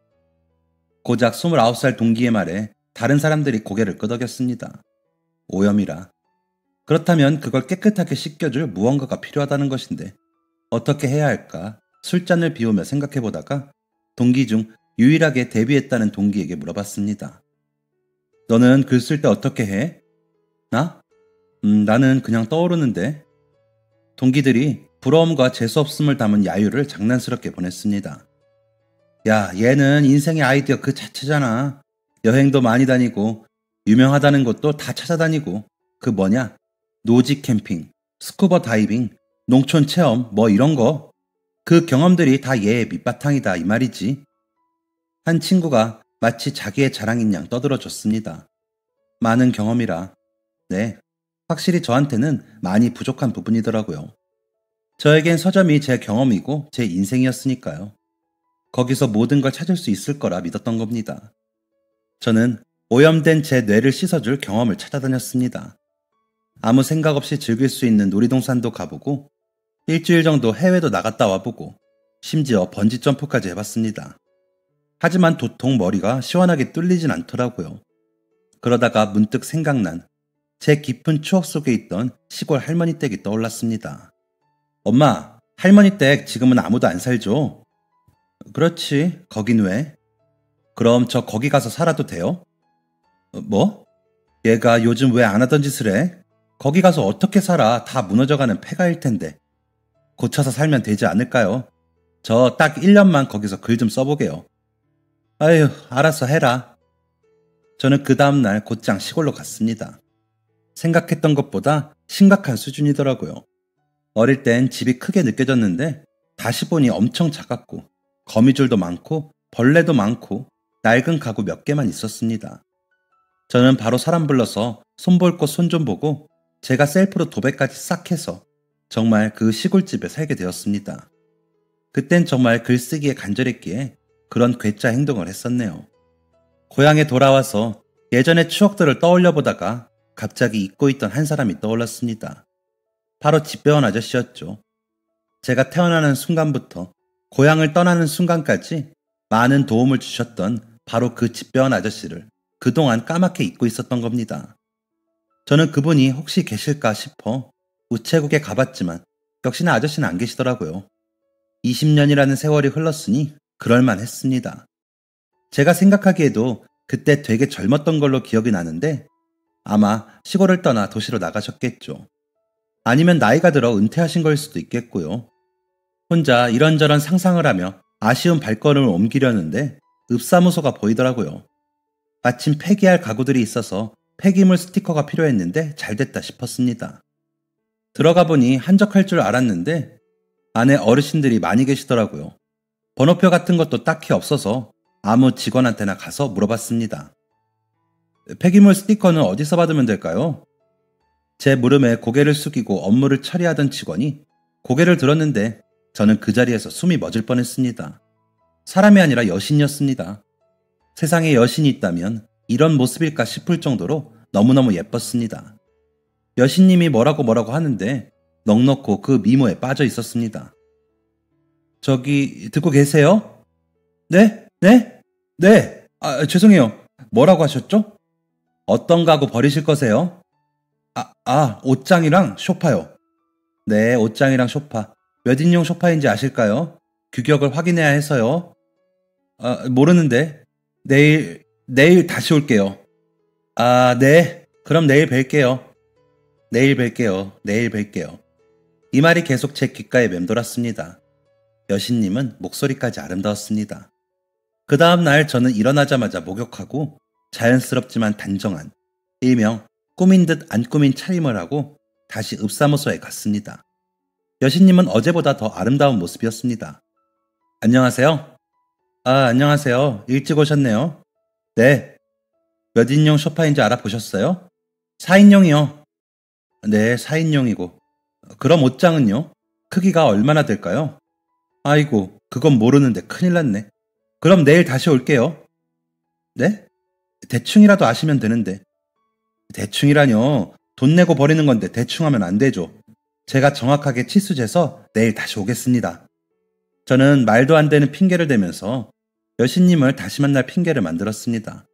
고작 29살 동기의 말에 다른 사람들이 고개를 끄덕였습니다. 오염이라. 그렇다면 그걸 깨끗하게 씻겨줄 무언가가 필요하다는 것인데 어떻게 해야 할까? 술잔을 비우며 생각해보다가 동기 중 유일하게 데뷔했다는 동기에게 물어봤습니다. 너는 글 쓸 때 어떻게 해? 나? 나는 그냥 떠오르는데. 동기들이 부러움과 재수없음을 담은 야유를 장난스럽게 보냈습니다. 야, 얘는 인생의 아이디어 그 자체잖아. 여행도 많이 다니고 유명하다는 곳도 다 찾아다니고 그 뭐냐? 노지 캠핑, 스쿠버 다이빙, 농촌 체험 뭐 이런 거. 그 경험들이 다 얘의 밑바탕이다 이 말이지. 한 친구가 마치 자기의 자랑인 양 떠들어줬습니다. 많은 경험이라. 네, 확실히 저한테는 많이 부족한 부분이더라고요. 저에겐 서점이 제 경험이고 제 인생이었으니까요. 거기서 모든 걸 찾을 수 있을 거라 믿었던 겁니다. 저는 오염된 제 뇌를 씻어줄 경험을 찾아다녔습니다. 아무 생각 없이 즐길 수 있는 놀이동산도 가보고 일주일 정도 해외도 나갔다 와보고 심지어 번지 점프까지 해봤습니다. 하지만 도통 머리가 시원하게 뚫리진 않더라고요. 그러다가 문득 생각난 제 깊은 추억 속에 있던 시골 할머니 댁이 떠올랐습니다. 엄마, 할머니 댁 지금은 아무도 안 살죠? 그렇지, 거긴 왜? 그럼 저 거기 가서 살아도 돼요? 뭐? 얘가 요즘 왜 안 하던 짓을 해? 거기 가서 어떻게 살아? 다 무너져가는 폐가일 텐데. 고쳐서 살면 되지 않을까요? 저 딱 1년만 거기서 글 좀 써보게요. 아휴, 알았어 해라. 저는 그 다음날 곧장 시골로 갔습니다. 생각했던 것보다 심각한 수준이더라고요. 어릴 땐 집이 크게 느껴졌는데 다시 보니 엄청 작았고 거미줄도 많고 벌레도 많고 낡은 가구 몇 개만 있었습니다. 저는 바로 사람 불러서 손 볼 곳 손 좀 보고 제가 셀프로 도배까지 싹 해서 정말 그 시골집에 살게 되었습니다. 그땐 정말 글쓰기에 간절했기에 그런 괴짜 행동을 했었네요. 고향에 돌아와서 예전의 추억들을 떠올려 보다가 갑자기 잊고 있던 한 사람이 떠올랐습니다. 바로 집배원 아저씨였죠. 제가 태어나는 순간부터 고향을 떠나는 순간까지 많은 도움을 주셨던 바로 그 집배원 아저씨를 그동안 까맣게 잊고 있었던 겁니다. 저는 그분이 혹시 계실까 싶어 우체국에 가봤지만 역시나 아저씨는 안 계시더라고요. 20년이라는 세월이 흘렀으니 그럴만 했습니다. 제가 생각하기에도 그때 되게 젊었던 걸로 기억이 나는데 아마 시골을 떠나 도시로 나가셨겠죠. 아니면 나이가 들어 은퇴하신 거일 수도 있겠고요. 혼자 이런저런 상상을 하며 아쉬운 발걸음을 옮기려는데 읍사무소가 보이더라고요. 마침 폐기할 가구들이 있어서 폐기물 스티커가 필요했는데 잘됐다 싶었습니다. 들어가 보니 한적할 줄 알았는데 안에 어르신들이 많이 계시더라고요. 번호표 같은 것도 딱히 없어서 아무 직원한테나 가서 물어봤습니다. 폐기물 스티커는 어디서 받으면 될까요? 제 물음에 고개를 숙이고 업무를 처리하던 직원이 고개를 들었는데 저는 그 자리에서 숨이 멎을 뻔했습니다. 사람이 아니라 여신이었습니다. 세상에 여신이 있다면 이런 모습일까 싶을 정도로 너무너무 예뻤습니다. 여신님이 뭐라고 하는데 넋놓고 그 미모에 빠져 있었습니다. 저기 듣고 계세요? 네? 네? 네! 죄송해요. 뭐라고 하셨죠? 어떤 가구 버리실 거세요? 옷장이랑 소파요. 네, 옷장이랑 소파. 몇 인용 소파인지 아실까요? 규격을 확인해야 해서요. 모르는데. 내일 다시 올게요. 네. 그럼 내일 뵐게요. 내일 뵐게요. 이 말이 계속 제 귓가에 맴돌았습니다. 여신님은 목소리까지 아름다웠습니다. 그 다음날 저는 일어나자마자 목욕하고 자연스럽지만 단정한 일명 꾸민 듯 안 꾸민 차림을 하고 다시 읍사무소에 갔습니다. 여신님은 어제보다 더 아름다운 모습이었습니다. 안녕하세요. 안녕하세요. 일찍 오셨네요. 네. 몇 인용 소파인지 알아보셨어요? 4인용이요. 네, 4인용이고. 그럼 옷장은요? 크기가 얼마나 될까요? 아이고, 그건 모르는데 큰일 났네. 그럼 내일 다시 올게요. 네? 대충이라도 아시면 되는데. 대충이라뇨. 돈 내고 버리는 건데 대충 하면 안 되죠. 제가 정확하게 치수 재서 내일 다시 오겠습니다. 저는 말도 안 되는 핑계를 대면서 여신님을 다시 만날 핑계를 만들었습니다.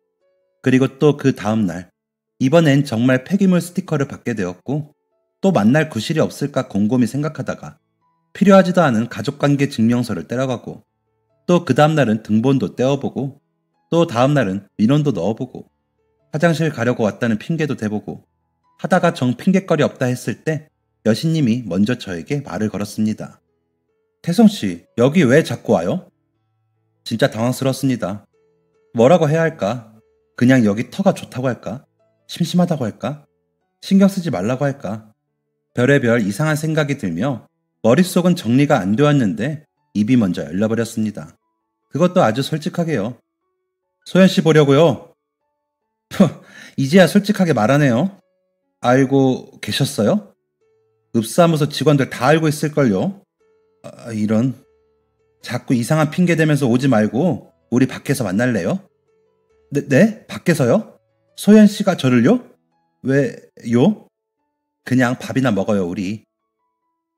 그리고 또 그 다음날 이번엔 정말 폐기물 스티커를 받게 되었고 또 만날 구실이 없을까 곰곰이 생각하다가 필요하지도 않은 가족관계 증명서를 떼러가고 또 그 다음날은 등본도 떼어보고 또 다음날은 민원도 넣어보고 화장실 가려고 왔다는 핑계도 대보고 하다가 정 핑계거리 없다 했을 때 여신님이 먼저 저에게 말을 걸었습니다. 태성씨, 여기 왜 자꾸 와요? 진짜 당황스럽습니다. 뭐라고 해야 할까? 그냥 여기 터가 좋다고 할까? 심심하다고 할까? 신경 쓰지 말라고 할까? 별의별 이상한 생각이 들며 머릿속은 정리가 안 되었는데 입이 먼저 열려버렸습니다. 그것도 아주 솔직하게요. 소연씨 보려고요. 이제야 솔직하게 말하네요. 알고 계셨어요? 읍사무소 직원들 다 알고 있을걸요? 이런. 자꾸 이상한 핑계 대면서 오지 말고 우리 밖에서 만날래요? 네? 밖에서요? 소연 씨가 저를요? 왜요? 그냥 밥이나 먹어요, 우리.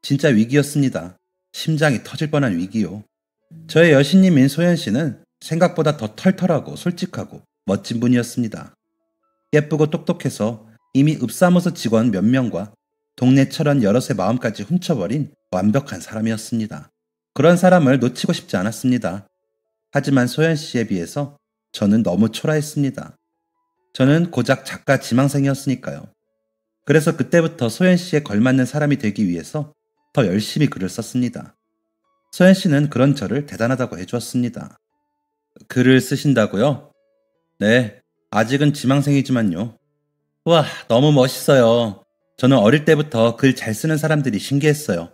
진짜 위기였습니다. 심장이 터질 뻔한 위기요. 저의 여신님인 소연 씨는 생각보다 더 털털하고 솔직하고 멋진 분이었습니다. 예쁘고 똑똑해서 이미 읍사무소 직원 몇 명과 동네 철원 여럿의 마음까지 훔쳐버린 완벽한 사람이었습니다. 그런 사람을 놓치고 싶지 않았습니다. 하지만 소연 씨에 비해서 저는 너무 초라했습니다. 저는 고작 작가 지망생이었으니까요. 그래서 그때부터 소연 씨에 걸맞는 사람이 되기 위해서 더 열심히 글을 썼습니다. 소연 씨는 그런 저를 대단하다고 해주었습니다. 글을 쓰신다고요? 네, 아직은 지망생이지만요. 우와, 너무 멋있어요. 저는 어릴 때부터 글 잘 쓰는 사람들이 신기했어요.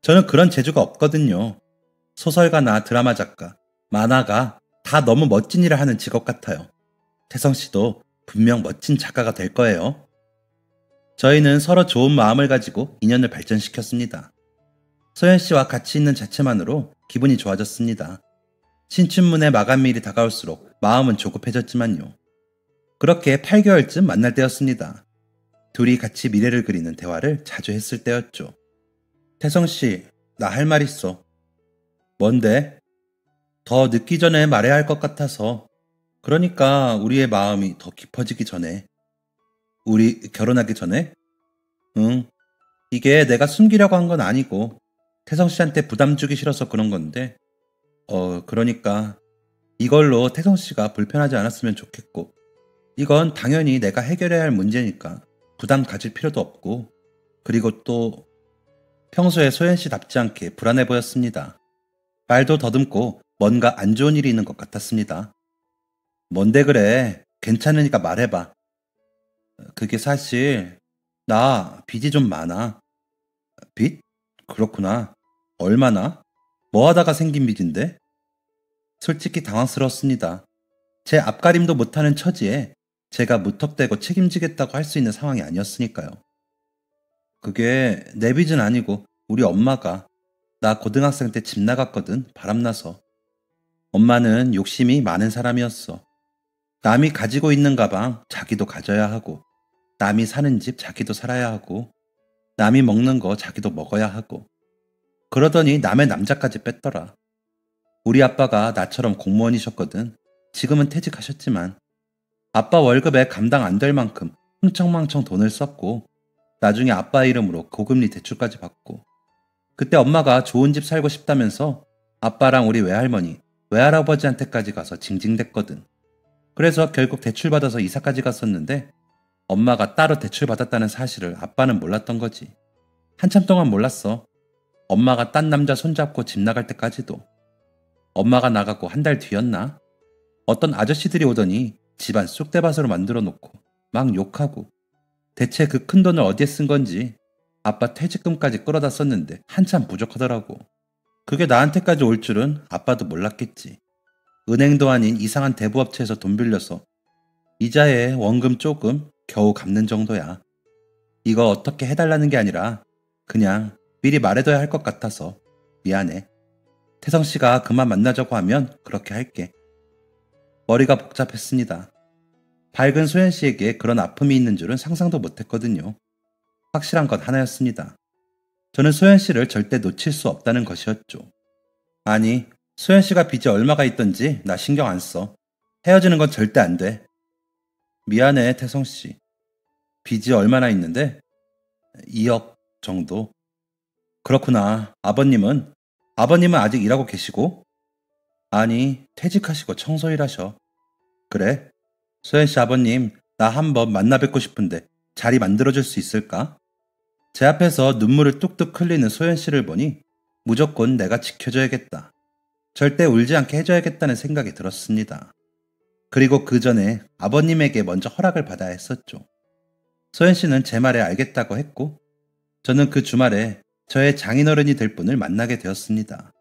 저는 그런 재주가 없거든요. 소설가나 드라마 작가, 만화가 다 너무 멋진 일을 하는 직업 같아요. 태성 씨도 분명 멋진 작가가 될 거예요. 저희는 서로 좋은 마음을 가지고 인연을 발전시켰습니다. 소연 씨와 같이 있는 자체만으로 기분이 좋아졌습니다. 신춘문예 마감일이 다가올수록 마음은 조급해졌지만요. 그렇게 8개월쯤 만날 때였습니다. 둘이 같이 미래를 그리는 대화를 자주 했을 때였죠. 태성 씨, 나 할 말 있어. 뭔데? 더 늦기 전에 말해야 할 것 같아서. 그러니까 우리의 마음이 더 깊어지기 전에. 우리 결혼하기 전에? 응. 이게 내가 숨기려고 한 건 아니고 태성 씨한테 부담 주기 싫어서 그런 건데. 그러니까 이걸로 태성 씨가 불편하지 않았으면 좋겠고. 이건 당연히 내가 해결해야 할 문제니까 부담 가질 필요도 없고. 그리고 또 평소에 소연 씨답지 않게 불안해 보였습니다. 말도 더듬고 뭔가 안 좋은 일이 있는 것 같았습니다. 뭔데 그래? 괜찮으니까 말해봐. 그게 사실 나 빚이 좀 많아. 빚? 그렇구나. 얼마나? 뭐 하다가 생긴 빚인데? 솔직히 당황스러웠습니다. 제 앞가림도 못하는 처지에 제가 무턱대고 책임지겠다고 할 수 있는 상황이 아니었으니까요. 그게 내 빚은 아니고 우리 엄마가 나 고등학생 때 집 나갔거든, 바람나서. 엄마는 욕심이 많은 사람이었어. 남이 가지고 있는 가방 자기도 가져야 하고, 남이 사는 집 자기도 살아야 하고, 남이 먹는 거 자기도 먹어야 하고, 그러더니 남의 남자까지 뺐더라. 우리 아빠가 나처럼 공무원이셨거든. 지금은 퇴직하셨지만 아빠 월급에 감당 안 될 만큼 흥청망청 돈을 썼고, 나중에 아빠 이름으로 고금리 대출까지 받고, 그때 엄마가 좋은 집 살고 싶다면서 아빠랑 우리 외할머니, 외할아버지한테까지 가서 징징댔거든. 그래서 결국 대출받아서 이사까지 갔었는데 엄마가 따로 대출받았다는 사실을 아빠는 몰랐던 거지. 한참 동안 몰랐어. 엄마가 딴 남자 손잡고 집 나갈 때까지도. 엄마가 나가고 한 달 뒤였나? 어떤 아저씨들이 오더니 집안 쑥대밭으로 만들어 놓고 막 욕하고, 대체 그 큰 돈을 어디에 쓴 건지 아빠 퇴직금까지 끌어다 썼는데 한참 부족하더라고. 그게 나한테까지 올 줄은 아빠도 몰랐겠지. 은행도 아닌 이상한 대부업체에서 돈 빌려서 이자에 원금 조금 겨우 갚는 정도야. 이거 어떻게 해달라는 게 아니라 그냥 미리 말해둬야 할 것 같아서 미안해. 태성 씨가 그만 만나자고 하면 그렇게 할게. 머리가 복잡했습니다. 밝은 소연 씨에게 그런 아픔이 있는 줄은 상상도 못했거든요. 확실한 건 하나였습니다. 저는 소연 씨를 절대 놓칠 수 없다는 것이었죠. 아니, 소연 씨가 빚이 얼마가 있던지 나 신경 안 써. 헤어지는 건 절대 안 돼. 미안해, 태성 씨. 빚이 얼마나 있는데? 2억 정도. 그렇구나. 아버님은 아직 일하고 계시고? 아니, 퇴직하시고 청소일 하셔. 그래? 소연 씨 아버님, 나 한번 만나 뵙고 싶은데 자리 만들어줄 수 있을까? 제 앞에서 눈물을 뚝뚝 흘리는 소연 씨를 보니 무조건 내가 지켜줘야겠다. 절대 울지 않게 해줘야겠다는 생각이 들었습니다. 그리고 그 전에 아버님에게 먼저 허락을 받아야 했었죠. 소연 씨는 제 말에 알겠다고 했고, 저는 그 주말에 저의 장인어른이 될 분을 만나게 되었습니다.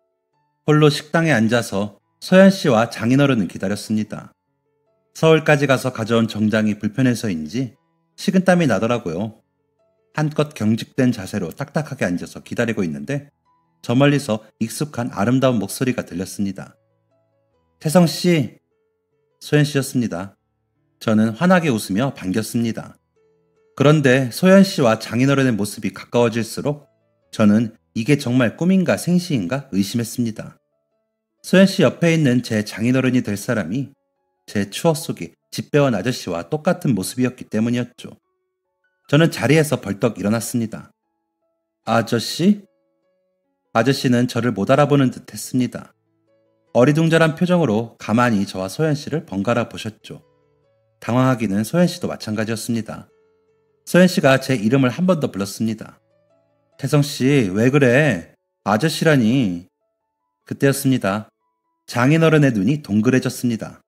홀로 식당에 앉아서 소연 씨와 장인어른을 기다렸습니다. 서울까지 가서 가져온 정장이 불편해서인지 식은땀이 나더라고요. 한껏 경직된 자세로 딱딱하게 앉아서 기다리고 있는데 저 멀리서 익숙한 아름다운 목소리가 들렸습니다. 태성 씨, 소연 씨였습니다. 저는 환하게 웃으며 반겼습니다. 그런데 소연 씨와 장인어른의 모습이 가까워질수록 저는 이게 정말 꿈인가 생시인가 의심했습니다. 소연 씨 옆에 있는 제 장인어른이 될 사람이 제 추억 속의 집 배원 아저씨와 똑같은 모습이었기 때문이었죠. 저는 자리에서 벌떡 일어났습니다. 아저씨? 아저씨는 저를 못 알아보는 듯 했습니다. 어리둥절한 표정으로 가만히 저와 소연 씨를 번갈아 보셨죠. 당황하기는 소연 씨도 마찬가지였습니다. 소연 씨가 제 이름을 한 번 더 불렀습니다. 태성 씨, 왜 그래? 아저씨라니. 그때였습니다. 장인어른의 눈이 동그래졌습니다.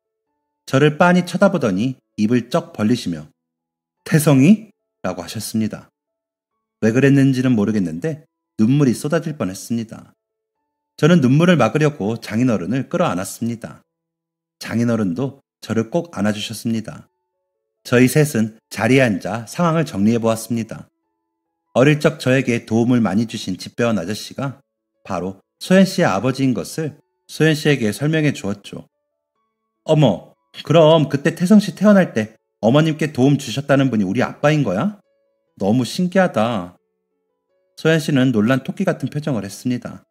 저를 빤히 쳐다보더니 입을 쩍 벌리시며 태성이? 라고 하셨습니다. 왜 그랬는지는 모르겠는데 눈물이 쏟아질 뻔했습니다. 저는 눈물을 막으려고 장인어른을 끌어안았습니다. 장인어른도 저를 꼭 안아주셨습니다. 저희 셋은 자리에 앉아 상황을 정리해 보았습니다. 어릴 적 저에게 도움을 많이 주신 집배원 아저씨가 바로 소연 씨의 아버지인 것을 소연 씨에게 설명해 주었죠. 어머, 그럼 그때 태성 씨 태어날 때 어머님께 도움 주셨다는 분이 우리 아빠인 거야? 너무 신기하다. 소연 씨는 놀란 토끼 같은 표정을 했습니다.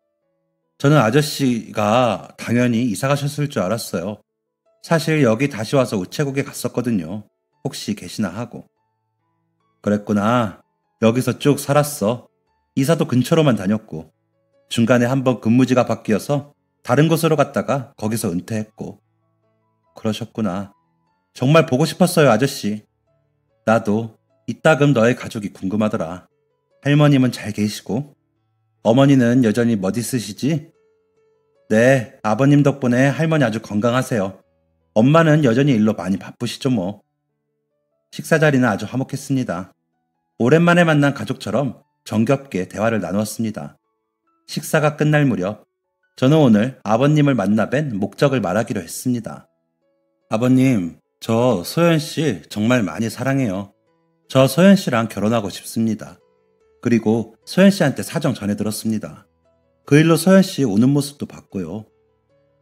저는 아저씨가 당연히 이사 가셨을 줄 알았어요. 사실 여기 다시 와서 우체국에 갔었거든요. 혹시 계시나 하고. 그랬구나. 여기서 쭉 살았어. 이사도 근처로만 다녔고 중간에 한번 근무지가 바뀌어서 다른 곳으로 갔다가 거기서 은퇴했고. 그러셨구나. 정말 보고 싶었어요, 아저씨. 나도 이따금 너의 가족이 궁금하더라. 할머님은 잘 계시고 어머니는 여전히 멋 있으시지? 네, 아버님 덕분에 할머니 아주 건강하세요. 엄마는 여전히 일로 많이 바쁘시죠 뭐. 식사 자리는 아주 화목했습니다. 오랜만에 만난 가족처럼 정겹게 대화를 나누었습니다. 식사가 끝날 무렵 저는 오늘 아버님을 만나 뵌 목적을 말하기로 했습니다. 아버님, 저 소연 씨 정말 많이 사랑해요. 저 소연 씨랑 결혼하고 싶습니다. 그리고 소연 씨한테 사정 전해들었습니다. 그 일로 소연 씨 우는 모습도 봤고요.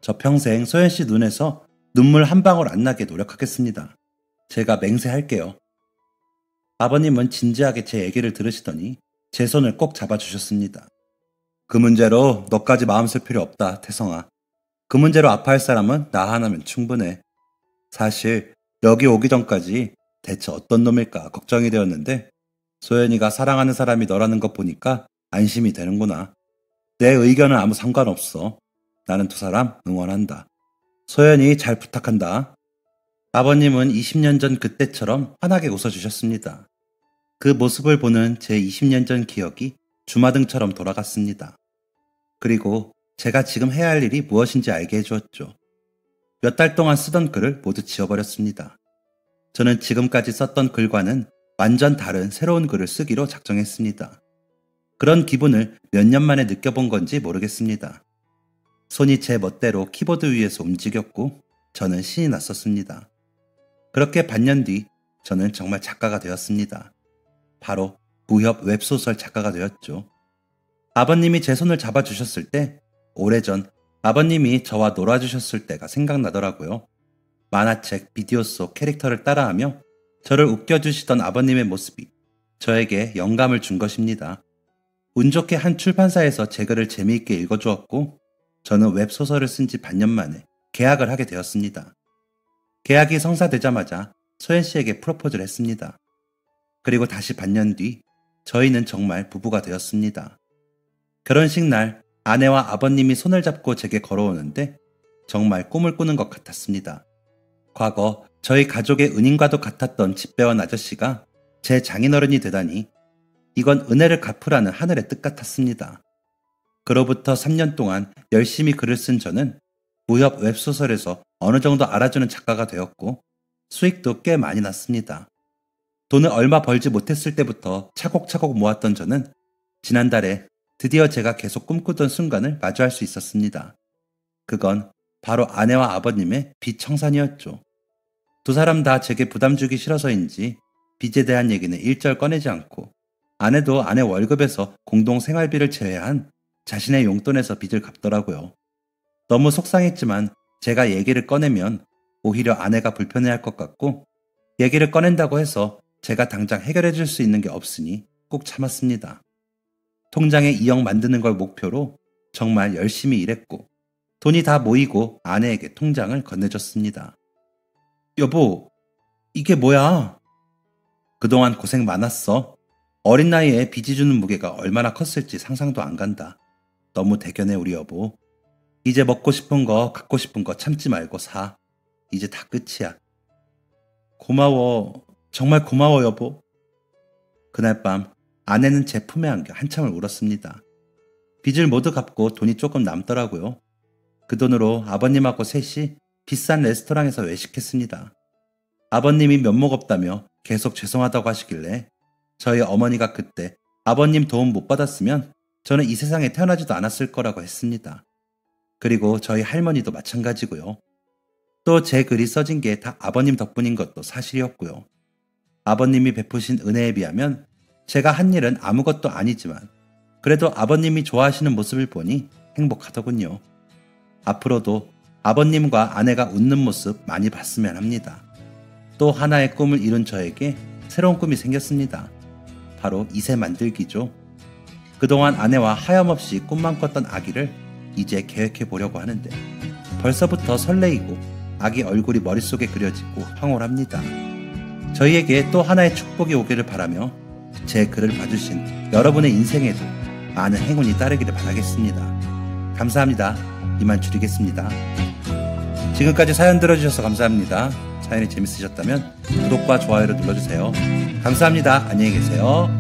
저 평생 소연 씨 눈에서 눈물 한 방울 안 나게 노력하겠습니다. 제가 맹세할게요. 아버님은 진지하게 제 얘기를 들으시더니 제 손을 꼭 잡아주셨습니다. 그 문제로 너까지 마음 쓸 필요 없다, 태성아. 그 문제로 아파할 사람은 나 하나면 충분해. 사실 여기 오기 전까지 대체 어떤 놈일까 걱정이 되었는데 소연이가 사랑하는 사람이 너라는 것 보니까 안심이 되는구나. 내 의견은 아무 상관없어. 나는 두 사람 응원한다. 소연이 잘 부탁한다. 아버님은 20년 전 그때처럼 환하게 웃어주셨습니다. 그 모습을 보는 제 20년 전 기억이 주마등처럼 돌아갔습니다. 그리고 제가 지금 해야 할 일이 무엇인지 알게 해주었죠. 몇 달 동안 쓰던 글을 모두 지워버렸습니다. 저는 지금까지 썼던 글과는 완전 다른 새로운 글을 쓰기로 작정했습니다. 그런 기분을 몇 년 만에 느껴본 건지 모르겠습니다. 손이 제 멋대로 키보드 위에서 움직였고 저는 신이 났었습니다. 그렇게 반년 뒤 저는 정말 작가가 되었습니다. 바로 무협 웹소설 작가가 되었죠. 아버님이 제 손을 잡아주셨을 때 오래전 아버님이 저와 놀아주셨을 때가 생각나더라고요. 만화책, 비디오 속 캐릭터를 따라하며 저를 웃겨주시던 아버님의 모습이 저에게 영감을 준 것입니다. 운 좋게 한 출판사에서 제 글을 재미있게 읽어주었고 저는 웹소설을 쓴 지 반년 만에 계약을 하게 되었습니다. 계약이 성사되자마자 소연 씨에게 프로포즈를 했습니다. 그리고 다시 반년 뒤 저희는 정말 부부가 되었습니다. 결혼식 날 아내와 아버님이 손을 잡고 제게 걸어오는데 정말 꿈을 꾸는 것 같았습니다. 과거 저희 가족의 은인과도 같았던 집배원 아저씨가 제 장인어른이 되다니 이건 은혜를 갚으라는 하늘의 뜻 같았습니다. 그로부터 3년 동안 열심히 글을 쓴 저는 무협 웹소설에서 어느 정도 알아주는 작가가 되었고 수익도 꽤 많이 났습니다. 돈을 얼마 벌지 못했을 때부터 차곡차곡 모았던 저는 지난달에 드디어 제가 계속 꿈꾸던 순간을 마주할 수 있었습니다. 그건 바로 아내와 아버님의 빚 청산이었죠. 두 사람 다 제게 부담 주기 싫어서인지 빚에 대한 얘기는 일절 꺼내지 않고 아내도 아내 월급에서 공동 생활비를 제외한 자신의 용돈에서 빚을 갚더라고요. 너무 속상했지만 제가 얘기를 꺼내면 오히려 아내가 불편해할 것 같고 얘기를 꺼낸다고 해서 제가 당장 해결해 줄 수 있는 게 없으니 꾹 참았습니다. 통장에 2억 만드는 걸 목표로 정말 열심히 일했고 돈이 다 모이고 아내에게 통장을 건네줬습니다. 여보, 이게 뭐야? 그동안 고생 많았어. 어린 나이에 빚이 주는 무게가 얼마나 컸을지 상상도 안 간다. 너무 대견해 우리 여보. 이제 먹고 싶은 거 갖고 싶은 거 참지 말고 사. 이제 다 끝이야. 고마워. 정말 고마워 여보. 그날 밤 아내는 제 품에 안겨 한참을 울었습니다. 빚을 모두 갚고 돈이 조금 남더라고요. 그 돈으로 아버님하고 셋이 비싼 레스토랑에서 외식했습니다. 아버님이 면목 없다며 계속 죄송하다고 하시길래 저희 어머니가 그때 아버님 도움 못 받았으면 저는 이 세상에 태어나지도 않았을 거라고 했습니다. 그리고 저희 할머니도 마찬가지고요. 또 제 글이 써진 게 다 아버님 덕분인 것도 사실이었고요. 아버님이 베푸신 은혜에 비하면 제가 한 일은 아무것도 아니지만 그래도 아버님이 좋아하시는 모습을 보니 행복하더군요. 앞으로도 아버님과 아내가 웃는 모습 많이 봤으면 합니다. 또 하나의 꿈을 이룬 저에게 새로운 꿈이 생겼습니다. 바로 2세 만들기죠. 그동안 아내와 하염없이 꿈만 꿨던 아기를 이제 계획해 보려고 하는데 벌써부터 설레이고 아기 얼굴이 머릿속에 그려지고 황홀합니다. 저희에게 또 하나의 축복이 오기를 바라며 제 글을 봐주신 여러분의 인생에도 많은 행운이 따르기를 바라겠습니다. 감사합니다. 이만 줄이겠습니다. 지금까지 사연 들어주셔서 감사합니다. 사연이 재밌으셨다면 구독과 좋아요를 눌러주세요. 감사합니다. 안녕히 계세요.